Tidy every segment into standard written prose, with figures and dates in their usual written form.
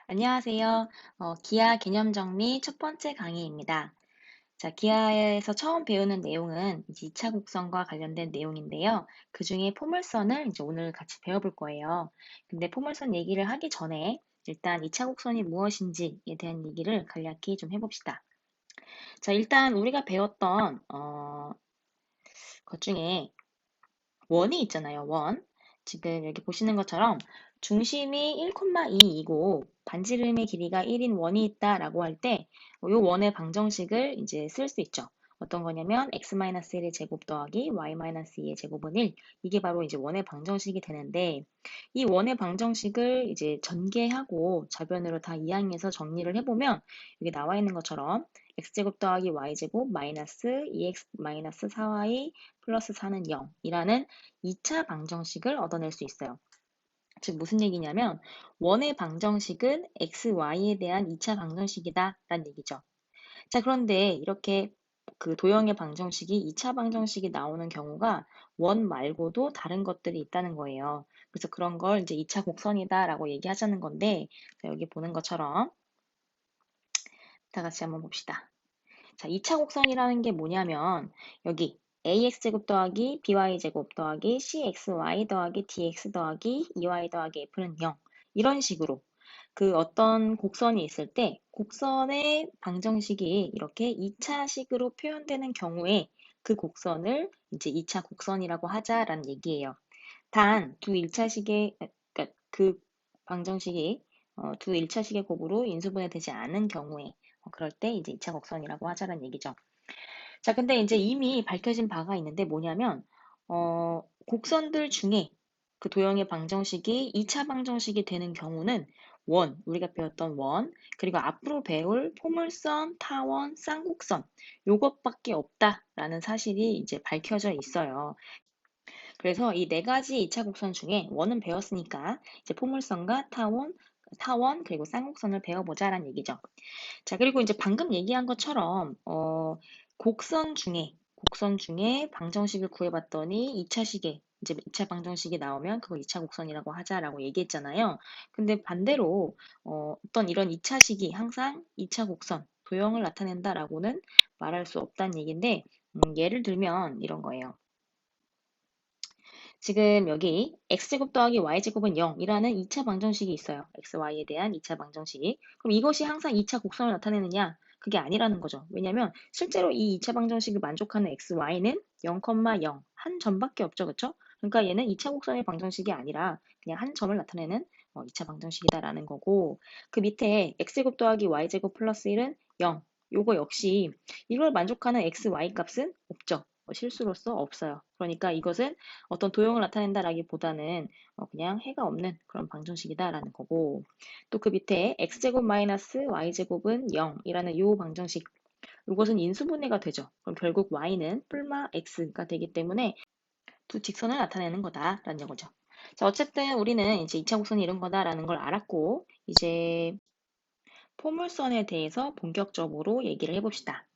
안녕하세요. 기하 개념 정리 첫 번째 강의입니다. 자, 기하에서 처음 배우는 내용은 이제 2차 곡선과 관련된 내용인데요. 그 중에 포물선을 이제 오늘 같이 배워볼 거예요. 근데 포물선 얘기를 하기 전에 일단 2차 곡선이 무엇인지에 대한 얘기를 간략히 좀 해봅시다. 자, 일단 우리가 배웠던 것 중에 원이 있잖아요, 원. 지금 여기 보시는 것처럼 중심이 1,2이고 반지름의 길이가 1인 원이 있다라고 할 때, 이 원의 방정식을 이제 쓸 수 있죠. 어떤 거냐면 x-1의 제곱 더하기 y-2의 제곱은 1. 이게 바로 이제 원의 방정식이 되는데, 이 원의 방정식을 이제 전개하고 저변으로 다 이항해서 정리를 해보면 여기 나와 있는 것처럼 x제곱 더하기 y제곱 마이너스 2x 마이너스 4y 플러스 4는 0이라는 2차 방정식을 얻어낼 수 있어요. 즉 무슨 얘기냐면 원의 방정식은 x, y에 대한 2차 방정식이다 라는 얘기죠. 자, 그런데 이렇게 그 도형의 방정식이 2차 방정식이 나오는 경우가 원 말고도 다른 것들이 있다는 거예요. 그래서 그런 걸 이제 2차 곡선이다라고 얘기하자는 건데, 자, 여기 보는 것처럼 다 같이 한번 봅시다. 자, 2차 곡선이라는 게 뭐냐면 여기 ax제곱 더하기 by제곱 더하기 cxy 더하기 dx 더하기 2y 더하기 f는 0 이런 식으로 그 어떤 곡선이 있을 때 곡선의 방정식이 이렇게 2차식으로 표현되는 경우에 그 곡선을 이제 2차 곡선이라고 하자라는 얘기예요. 단 두 1차식의 그러니까 그 방정식이 두 1차식의 곱으로 인수분해 되지 않은 경우에 그럴 때 이제 2차 곡선이라고 하자는 얘기죠. 자, 근데 이제 이미 밝혀진 바가 있는데 뭐냐면 곡선들 중에 그 도형의 방정식이 2차 방정식이 되는 경우는 원, 우리가 배웠던 원, 그리고 앞으로 배울 포물선, 타원, 쌍곡선 요것밖에 없다라는 사실이 이제 밝혀져 있어요. 그래서 이 네 가지 2차 곡선 중에 원은 배웠으니까 이제 포물선과 타원 그리고 쌍곡선을 배워보자라는 얘기죠. 자, 그리고 이제 방금 얘기한 것처럼 곡선 중에 방정식을 구해봤더니 2차식에 이제 2차 방정식이 나오면 그걸 2차 곡선이라고 하자라고 얘기했잖아요. 근데 반대로 어떤 이런 2차식이 항상 2차 곡선 도형을 나타낸다라고는 말할 수 없다는 얘기인데 예를 들면 이런 거예요. 지금 여기 x제곱 더하기 y제곱은 0이라는 2차 방정식이 있어요. x, y에 대한 2차 방정식이. 그럼 이것이 항상 2차 곡선을 나타내느냐? 그게 아니라는 거죠. 왜냐면 실제로 이 2차 방정식을 만족하는 x, y는 0, 0, 한 점밖에 없죠. 그쵸? 그러니까 얘는 2차 곡선의 방정식이 아니라 그냥 한 점을 나타내는 2차 방정식이다라는 거고 그 밑에 x제곱 더하기 y제곱 플러스 1은 0. 요거 역시 이걸 만족하는 x, y 값은 없죠. 실수로서 없어요. 그러니까 이것은 어떤 도형을 나타낸다라기보다는 그냥 해가 없는 그런 방정식이다라는 거고 또 그 밑에 x제곱 마이너스 y제곱은 0이라는 요 방정식 이것은 인수분해가 되죠. 그럼 결국 y는 뿔마 x가 되기 때문에 두 직선을 나타내는 거다라는 거죠. 자, 어쨌든 우리는 이제 2차 곡선이 이런 거다라는 걸 알았고 이제 포물선에 대해서 본격적으로 얘기를 해봅시다.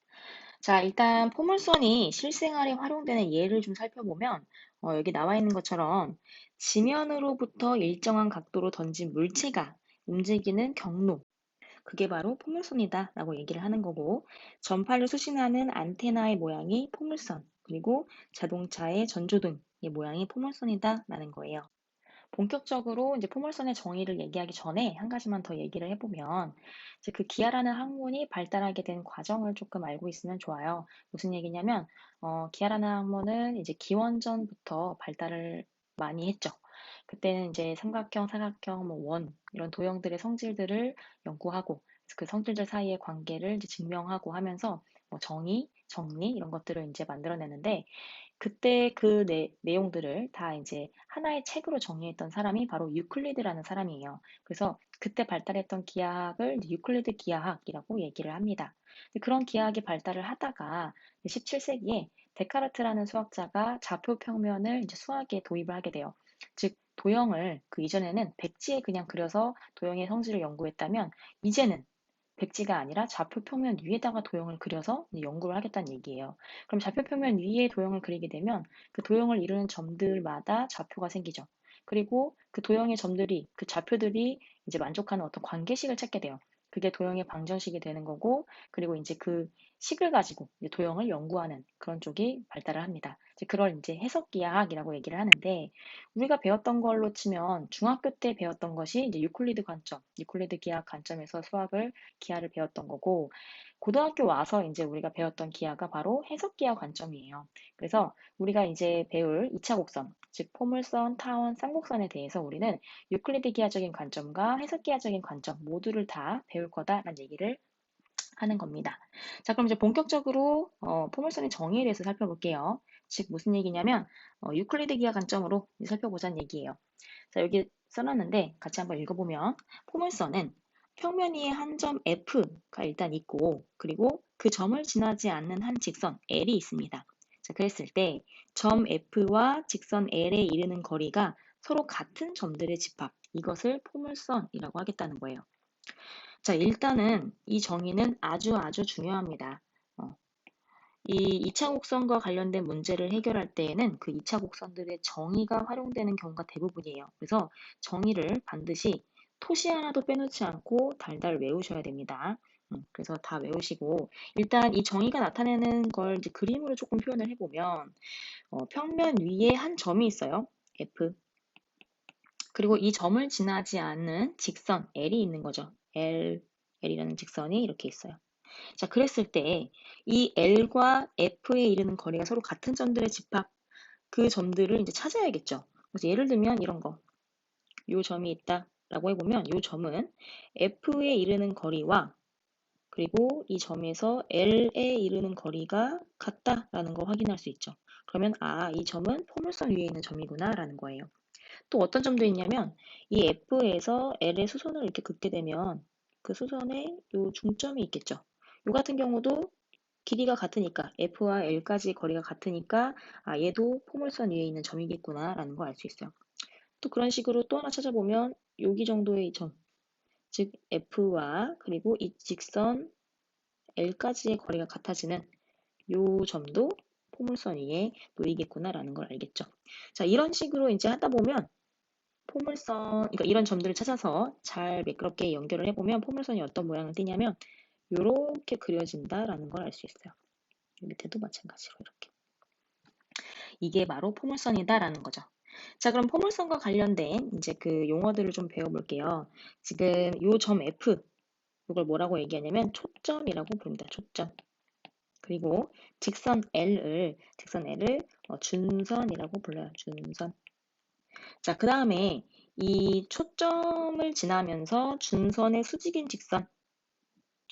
자, 일단 포물선이 실생활에 활용되는 예를 좀 살펴보면 여기 나와 있는 것처럼 지면으로부터 일정한 각도로 던진 물체가 움직이는 경로, 그게 바로 포물선이다 라고 얘기를 하는 거고 전파를 수신하는 안테나의 모양이 포물선, 그리고 자동차의 전조등의 모양이 포물선이다 라는 거예요. 본격적으로 이제 포물선의 정의를 얘기하기 전에 한 가지만 더 얘기를 해보면 이제 그 기하라는 학문이 발달하게 된 과정을 조금 알고 있으면 좋아요. 무슨 얘기냐면 기하라는 학문은 이제 기원전부터 발달을 많이 했죠. 그때는 이제 삼각형, 사각형, 뭐 원 이런 도형들의 성질들을 연구하고 그 성질들 사이의 관계를 이제 증명하고 하면서 뭐 정의, 정리 이런 것들을 이제 만들어내는데 그때 그 내용들을 다 이제 하나의 책으로 정리했던 사람이 바로 유클리드라는 사람이에요. 그래서 그때 발달했던 기하학을 유클리드 기하학이라고 얘기를 합니다. 그런 기하학이 발달을 하다가 17세기에 데카르트라는 수학자가 좌표 평면을 이제 수학에 도입을 하게 돼요. 즉 도형을 그 이전에는 백지에 그냥 그려서 도형의 성질을 연구했다면 이제는 백지가 아니라 좌표 평면 위에다가 도형을 그려서 연구를 하겠다는 얘기예요. 그럼 좌표 평면 위에 도형을 그리게 되면 그 도형을 이루는 점들마다 좌표가 생기죠. 그리고 그 도형의 점들이, 그 좌표들이 이제 만족하는 어떤 관계식을 찾게 돼요. 그게 도형의 방정식이 되는 거고, 그리고 이제 그 식을 가지고 이제 도형을 연구하는 그런 쪽이 발달을 합니다. 이제 그걸 이제 해석기하학이라고 얘기를 하는데, 우리가 배웠던 걸로 치면 중학교 때 배웠던 것이 이제 유클리드 관점, 유클리드 기하 관점에서 기하를 배웠던 거고, 고등학교 와서 이제 우리가 배웠던 기하가 바로 해석기하 관점이에요. 그래서 우리가 이제 배울 2차 곡선, 즉 포물선, 타원, 쌍곡선에 대해서 우리는 유클리드 기하적인 관점과 해석 기하적인 관점 모두를 다 배울 거다라는 얘기를 하는 겁니다. 자, 그럼 이제 본격적으로 포물선의 정의에 대해서 살펴볼게요. 즉 무슨 얘기냐면 유클리드 기하 관점으로 살펴보자는 얘기예요. 자, 여기 써놨는데 같이 한번 읽어보면 포물선은 평면 위에 한 점 F가 일단 있고, 그리고 그 점을 지나지 않는 한 직선 L이 있습니다. 자, 그랬을 때 점 F와 직선 L에 이르는 거리가 서로 같은 점들의 집합, 이것을 포물선이라고 하겠다는 거예요. 자, 일단은 이 정의는 아주 중요합니다. 이 2차 곡선과 관련된 문제를 해결할 때에는 그 2차 곡선들의 정의가 활용되는 경우가 대부분이에요. 그래서 정의를 반드시 토시 하나도 빼놓지 않고 달달 외우셔야 됩니다. 그래서 다 외우시고, 일단 이 정의가 나타내는 걸 이제 그림으로 조금 표현을 해보면, 평면 위에 한 점이 있어요. F. 그리고 이 점을 지나지 않는 직선 L이 있는 거죠. L이라는 직선이 이렇게 있어요. 자, 그랬을 때 이 L과 F에 이르는 거리가 서로 같은 점들의 집합, 그 점들을 이제 찾아야겠죠. 그래서 예를 들면 이런 거, 요 점이 있다라고 해보면 요 점은 F에 이르는 거리와 그리고 이 점에서 L에 이르는 거리가 같다라는 거 확인할 수 있죠. 그러면 이 점은 포물선 위에 있는 점이구나라는 거예요. 또 어떤 점도 있냐면 이 F에서 L의 수선을 이렇게 긋게 되면 그 수선에 요 중점이 있겠죠. 요 같은 경우도 길이가 같으니까 F와 L까지 거리가 같으니까 얘도 포물선 위에 있는 점이겠구나 라는 걸 알 수 있어요. 또 그런 식으로 또 하나 찾아보면 여기 정도의 점, 즉 F와 그리고 이 직선 L까지의 거리가 같아지는 요 점도 포물선 위에 놓이겠구나 라는 걸 알겠죠. 자, 이런 식으로 이제 하다 보면 그러니까 이런 점들을 찾아서 잘 매끄럽게 연결을 해보면 포물선이 어떤 모양을 띠냐면 이렇게 그려진다라는 걸 알 수 있어요. 밑에도 마찬가지로 이렇게. 이게 바로 포물선이다라는 거죠. 자, 그럼 포물선과 관련된 이제 그 용어들을 좀 배워볼게요. 지금 요 점 F, 이걸 뭐라고 얘기하냐면 초점이라고 부릅니다. 초점. 그리고 직선 L을 준선이라고 불러요. 준선. 자, 그 다음에 이 초점을 지나면서 준선의 수직인 직선,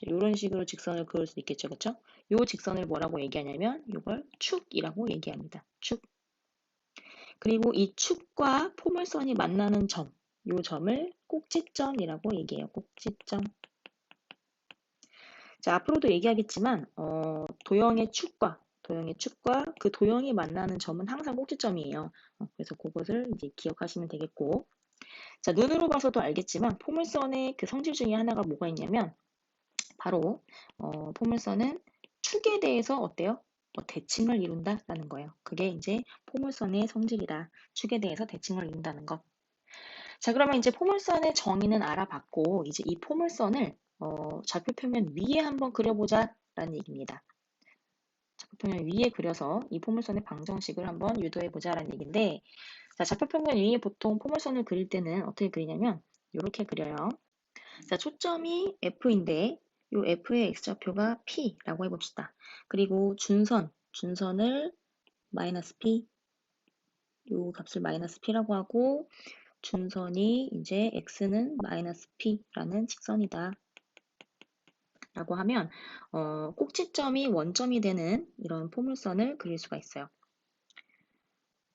이런 식으로 직선을 그을 수 있겠죠, 그렇죠? 이 직선을 뭐라고 얘기하냐면 이걸 축이라고 얘기합니다. 축. 그리고 이 축과 포물선이 만나는 점, 이 점을 꼭지점이라고 얘기해요. 꼭지점. 자, 앞으로도 얘기하겠지만 도형의 축과 그 도형이 만나는 점은 항상 꼭지점이에요. 그래서 그것을 이제 기억하시면 되겠고, 자, 눈으로 봐서도 알겠지만 포물선의 그 성질 중에 하나가 뭐가 있냐면 바로 포물선은 축에 대해서 어때요? 대칭을 이룬다라는 거예요. 그게 이제 포물선의 성질이다. 축에 대해서 대칭을 이룬다는 것. 자, 그러면 이제 포물선의 정의는 알아봤고, 이제 이 포물선을 좌표평면 위에 한번 그려보자라는 얘기입니다. 좌표평면 위에 그려서 이 포물선의 방정식을 한번 유도해보자라는 얘기인데, 자, 좌표평면 위에 보통 포물선을 그릴 때는 어떻게 그리냐면 이렇게 그려요. 자, 초점이 F인데 이 F의 X좌표가 P라고 해봅시다. 그리고 준선을 마이너스 P, 이 값을 마이너스 P라고 하고, 준선이 이제 X는 마이너스 P라는 직선이다. 라고 하면 꼭지점이 원점이 되는 이런 포물선을 그릴 수가 있어요.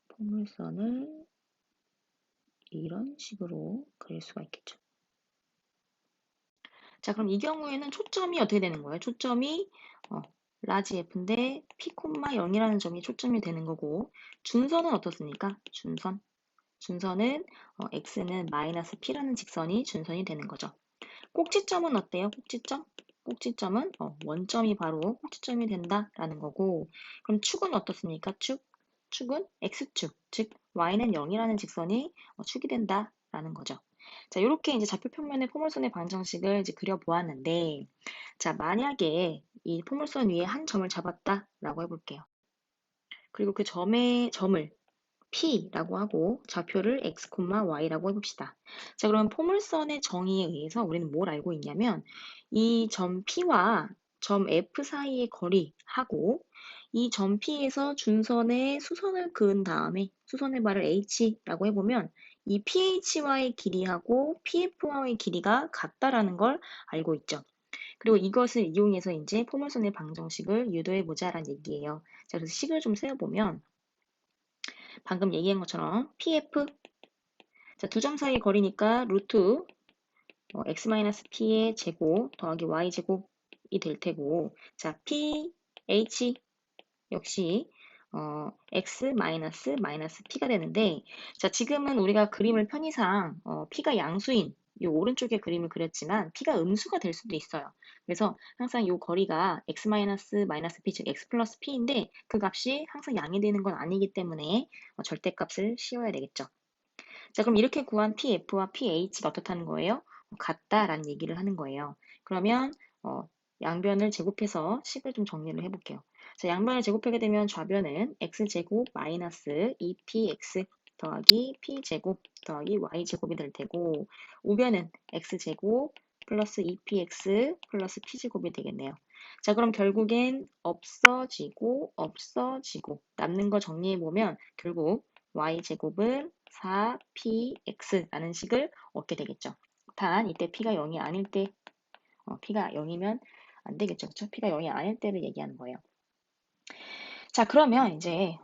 포물선을 이런 식으로 그릴 수가 있겠죠. 자, 그럼 이 경우에는 초점이 어떻게 되는 거예요? 초점이 라지 F인데 P, 0이라는 점이 초점이 되는 거고, 준선은 어떻습니까? 준선은 X는 마이너스 P라는 직선이 준선이 되는 거죠. 꼭지점은 어때요? 꼭지점은 원점이 바로 꼭지점이 된다라는 거고, 그럼 축은 어떻습니까? 축? 축은 x축, 즉 y는 0이라는 직선이 축이 된다라는 거죠. 자, 이렇게 이제 좌표 평면의 포물선의 방정식을 이제 그려보았는데, 자, 만약에 이 포물선 위에 한 점을 잡았다라고 해볼게요. 그리고 그 점을 P라고 하고 좌표를 x, y라고 해봅시다. 자, 그럼 포물선의 정의에 의해서 우리는 뭘 알고 있냐면 이 점 P와 점 F 사이의 거리하고 이 점 P에서 준선에 수선을 그은 다음에 수선의 발을 H라고 해보면 이 PH와의 길이하고 PF와의 길이가 같다라는 걸 알고 있죠. 그리고 이것을 이용해서 이제 포물선의 방정식을 유도해보자라는 얘기예요. 자, 그래서 식을 좀 세워보면 방금 얘기한 것처럼 PF, 자, 두 점 사이 거리니까 루트 x-p의 제곱 더하기 y 제곱이 될 테고, 자, ph 역시 x 마이너스 p가 되는데, 자, 지금은 우리가 그림을 편의상 p가 양수인 이 오른쪽에 그림을 그렸지만 p가 음수가 될 수도 있어요. 그래서 항상 이 거리가 x 마이너스 p, 즉 x 플러스 p인데 그 값이 항상 양이 되는 건 아니기 때문에 절대값을 씌워야 되겠죠. 자, 그럼 이렇게 구한 PF와 PH가 어떻다는 거예요? 같다라는 얘기를 하는 거예요. 그러면 양변을 제곱해서 식을 좀 정리를 해볼게요. 자, 양변을 제곱하게 되면 좌변은 x제곱 마이너스 2px 더하기 p제곱 더하기 y제곱이 될 테고, 우변은 x제곱 플러스 2px 플러스 p제곱이 되겠네요. 자, 그럼 결국엔 없어지고 남는 거 정리해보면 결국 y제곱은 4px라는 식을 얻게 되겠죠. 단 이때 p가 0이 아닐 때 p가 0이면 안 되겠죠. 그렇죠? p가 0이 아닐 때를 얘기하는 거예요. 자, 그러면 이제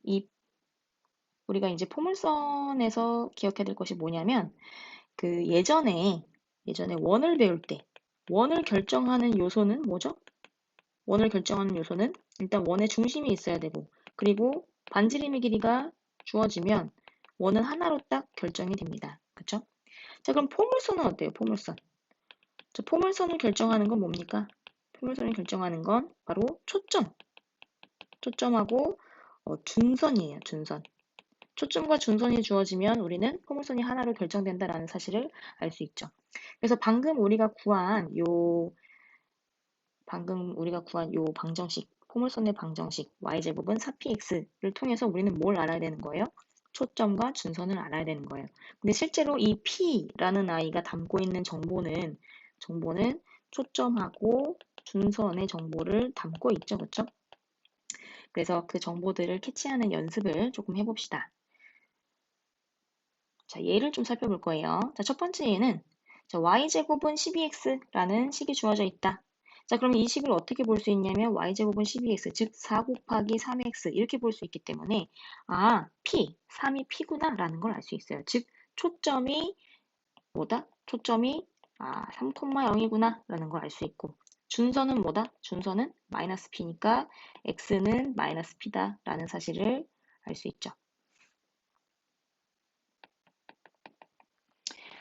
이 우리가 이제 포물선에서 기억해야 될 것이 뭐냐면 그 예전에 원을 배울 때 원을 결정하는 요소는 뭐죠? 원을 결정하는 요소는 일단 원의 중심이 있어야 되고, 그리고 반지름의 길이가 주어지면 원은 하나로 딱 결정이 됩니다. 그쵸? 자, 그럼 포물선은 어때요? 포물선. 자, 포물선을 결정하는 건 뭡니까? 포물선을 결정하는 건 바로 초점하고 준선이에요. 준선. 초점과 준선이 주어지면 우리는 포물선이 하나로 결정된다라는 사실을 알 수 있죠. 그래서 방금 우리가 구한 요 방정식, 포물선의 방정식 y제곱은 4px를 통해서 우리는 뭘 알아야 되는 거예요? 초점과 준선을 알아야 되는 거예요. 근데 실제로 이 p라는 아이가 담고 있는 정보는 초점하고 준선의 정보를 담고 있죠. 그렇죠? 그래서 그 정보들을 캐치하는 연습을 조금 해봅시다. 자, 예를 좀 살펴볼 거예요. 자, 첫 번째 예는 y제곱은 12x라는 식이 주어져 있다. 자, 그러면 이 식을 어떻게 볼 수 있냐면 y제곱은 12x, 즉 4 곱하기 3x 이렇게 볼 수 있기 때문에 p, 3이 p구나 라는 걸 알 수 있어요. 즉 초점이 뭐다? 초점이 3,0이구나 라는 걸 알 수 있고, 준선은 뭐다? 준선은 마이너스 p니까 x는 마이너스 p다 라는 사실을 알 수 있죠.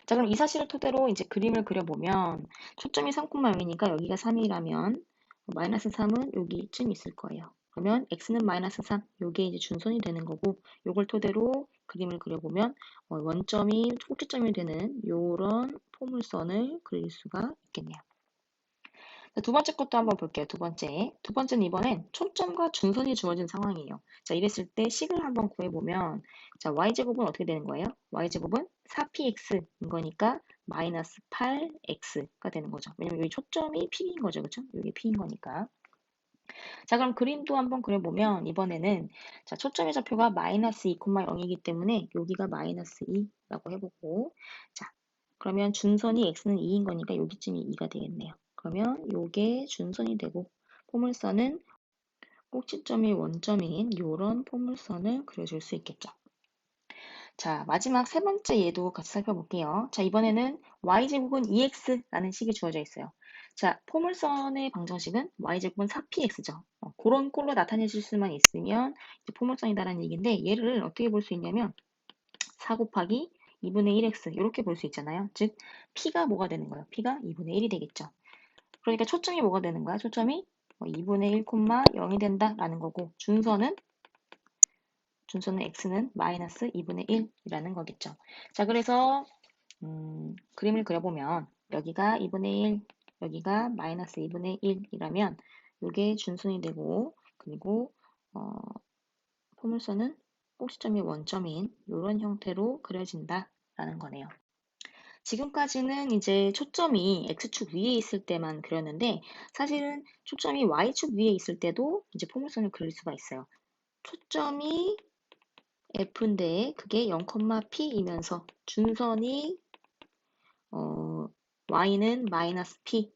자, 그럼 이 사실을 토대로 이제 그림을 그려보면 초점이 3,0이니까 여기가 3이라면 마이너스 3은 여기쯤 있을 거예요. 그러면 x는 마이너스 3, 요게 이제 준선이 되는 거고, 요걸 토대로 그림을 그려보면 원점이 꼭지점이 되는 요런 포물선을 그릴 수가 있겠네요. 자, 두 번째 것도 한번 볼게요. 두 번째는 이번엔 초점과 준선이 주어진 상황이에요. 자, 이랬을 때 식을 한번 구해보면, 자, y제곱은 어떻게 되는 거예요? y제곱은 4px인 거니까 마이너스 8x가 되는 거죠. 왜냐면 여기 초점이 p인 거죠. 그쵸? 여기 p인 거니까. 자, 그럼 그림도 한번 그려보면 이번에는 자, 초점의 좌표가 마이너스 2,0이기 때문에 여기가 마이너스 2라고 해보고, 자, 그러면 준선이 x는 2인 거니까 여기쯤이 2가 되겠네요. 그러면 요게 준선이 되고, 포물선은 꼭지점이 원점인 요런 포물선을 그려줄 수 있겠죠. 자, 마지막 세 번째 예도 같이 살펴볼게요. 자, 이번에는 y제곱은 2x라는 식이 주어져 있어요. 자, 포물선의 방정식은 y제곱은 4px죠. 그런 꼴로 나타내실 수만 있으면 이제 포물선이다라는 얘기인데, 얘를 어떻게 볼 수 있냐면 4 곱하기 2분의 1x 이렇게 볼 수 있잖아요. 즉 p가 뭐가 되는 거예요? p가 2분의 1이 되겠죠. 그러니까 초점이 뭐가 되는 거야? 초점이 2분의 1, 0이 된다라는 거고, 준선은 준선의 x는 마이너스 2분의 1이라는 거겠죠. 자, 그래서 그림을 그려보면 여기가 2분의 1, 여기가 마이너스 2분의 1이라면 이게 준선이 되고 그리고 포물선은 꼭지점이 원점인 이런 형태로 그려진다라는 거네요. 지금까지는 이제 초점이 x축 위에 있을 때만 그렸는데 사실은 초점이 y축 위에 있을 때도 이제 포물선을 그릴 수가 있어요. 초점이 f인데 그게 0,p이면서 준선이 y는 마이너스 p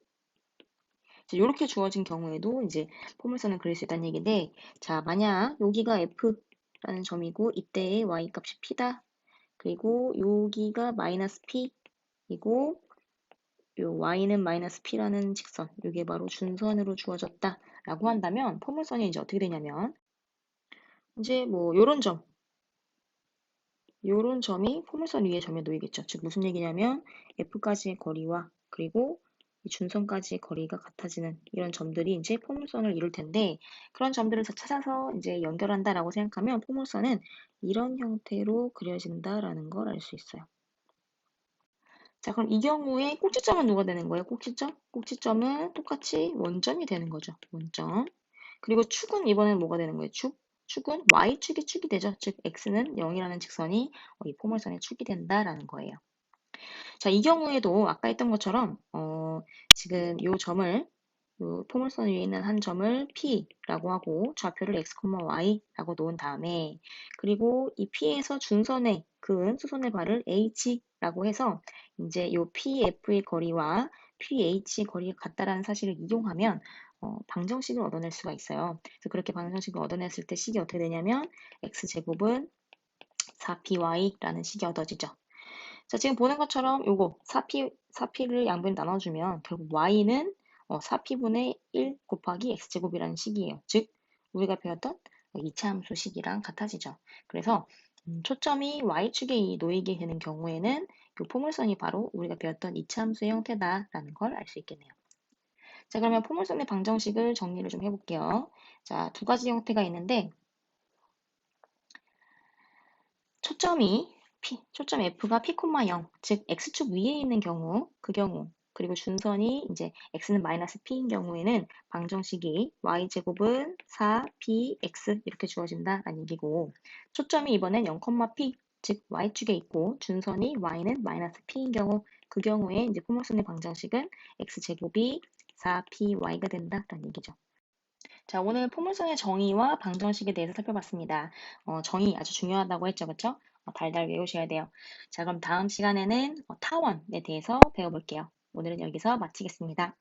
이렇게 주어진 경우에도 이제 포물선을 그릴 수 있다는 얘기인데 자 만약 여기가 f라는 점이고 이때의 y 값이 p다. 그리고 여기가 마이너스 p이고 요 y는 마이너스 p라는 직선 이게 바로 준선으로 주어졌다 라고 한다면 포물선이 이제 어떻게 되냐면 이제 뭐 요런 점이 포물선 위에 점에 놓이겠죠. 즉 무슨 얘기냐면 f까지의 거리와 그리고 이 준선까지의 거리가 같아지는 이런 점들이 이제 포물선을 이룰 텐데 그런 점들을 찾아서 이제 연결한다라고 생각하면 포물선은 이런 형태로 그려진다라는 걸 알 수 있어요. 자, 그럼 이 경우에 꼭지점은 누가 되는 거예요? 꼭지점? 꼭지점은 똑같이 원점이 되는 거죠. 원점. 그리고 축은 이번엔 뭐가 되는 거예요? 축은 y축이 축이 되죠. 즉 x는 0이라는 직선이 이 포물선의 축이 된다라는 거예요. 자, 이 경우에도 아까 했던 것처럼 지금 요 점을 요 포물선 위에 있는 한 점을 P라고 하고 좌표를 x, y라고 놓은 다음에 그리고 이 P에서 준선에 그은 수선의 발을 H라고 해서 이제 요 PF의 거리와 PH 거리가 같다라는 사실을 이용하면 방정식을 얻어낼 수가 있어요. 그래서 그렇게 방정식을 얻어냈을 때 식이 어떻게 되냐면 x제곱은 4py라는 식이 얻어지죠. 자, 지금 보는 것처럼 요거 4p를 양변에 나눠주면 결국 y는 4p분의 1 곱하기 x제곱이라는 식이에요. 즉 우리가 배웠던 이차함수 식이랑 같아지죠. 그래서 초점이 y축에 놓이게 되는 경우에는 이 포물선이 바로 우리가 배웠던 이차함수의 형태다라는 걸 알 수 있겠네요. 자, 그러면 포물선의 방정식을 정리를 좀 해볼게요. 자, 두 가지 형태가 있는데 초점 f가 p, 0, 즉 x축 위에 있는 경우, 그 경우, 그리고 준선이 이제 x는 마이너스 p인 경우에는 방정식이 y제곱은 4px 이렇게 주어진다라는 얘기고 초점이 이번엔 0,p, 즉 y축에 있고 준선이 y는 마이너스 p인 경우, 그 경우에 이제 포물선의 방정식은 x제곱이 4py가 된다라는 얘기죠. 자, 오늘 포물선의 정의와 방정식에 대해서 살펴봤습니다. 정의 아주 중요하다고 했죠, 그쵸? 달달 외우셔야 돼요. 자, 그럼 다음 시간에는 타원에 대해서 배워볼게요. 오늘은 여기서 마치겠습니다.